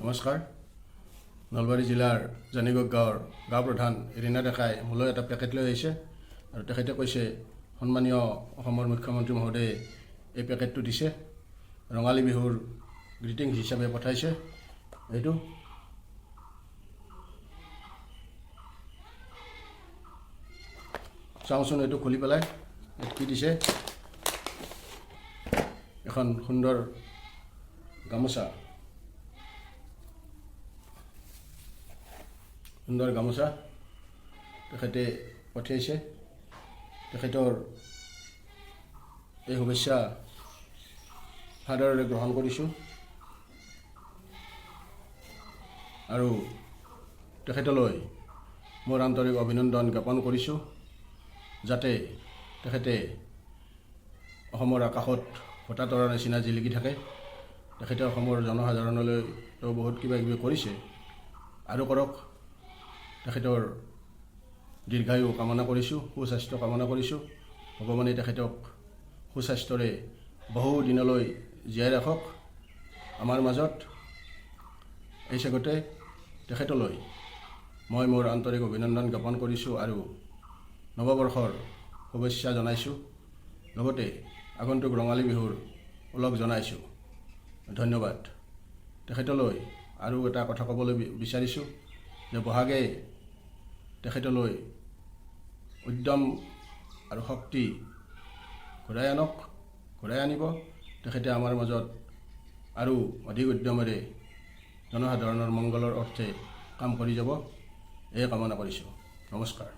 নমস্কাৰ। নলবাৰী জিলাৰ জানিগোগ গাঁৱৰ গাঁও প্ৰধান ৰীনা ডেকাই মোলৈ এটা পেকেট লৈ আহিছে আৰু তেখেতে কৈছে সন্মানীয় অসমৰ মুখ্যমন্ত্ৰী মহোদয়ে এই পেকেটটো দিছে, ৰঙালী বিহুৰ গ্ৰিটিংছ হিচাপে পঠাইছে। এইটো চাওঁচোন, এইটো খুলি পেলাই ইয়াত কি দিছে। এখন সুন্দৰ গামোচা, তেখেতে পঠিয়াইছে। তেখেতৰ এই শুভেচ্ছা সাদৰেৰে গ্ৰহণ কৰিছোঁ আৰু তেখেতলৈ মোৰ আন্তৰিক অভিনন্দন জ্ঞাপন কৰিছোঁ, যাতে তেখেতে অসমৰ আকাশত ভটা তৰাৰ নিচিনা জিলিকি থাকে। তেখেতে অসমৰ জনসাধাৰণলৈ বহুত কিবা কিবি কৰিছে, আৰু কৰক। তেখেতৰ দীৰ্ঘায়ু কামনা কৰিছোঁ, সুস্বাস্থ্য কামনা কৰিছোঁ। ভগৱানে তেখেতক সুস্বাস্থ্যৰে বহু দিনলৈ জীয়াই ৰাখক আমাৰ মাজত। এই চেগতে তেখেতলৈ মই মোৰ আন্তৰিক অভিনন্দন জ্ঞাপন কৰিছোঁ আৰু নৱবৰ্ষৰ শুভেচ্ছা জনাইছোঁ। লগতে আগন্তুক ৰঙালী বিহুৰ ওলগ জনাইছোঁ। ধন্যবাদ। তেখেতলৈ আৰু এটা কথা ক'বলৈ বিচাৰিছোঁ যে বহাগে তেখেতলৈ উদ্যম আৰু শক্তি ঘূৰাই আনিব। তেখেতে আমাৰ মাজত আৰু অধিক উদ্যমেৰে জনসাধাৰণৰ মংগলৰ অৰ্থে কাম কৰি যাব, এই কামনা কৰিছোঁ। নমস্কাৰ।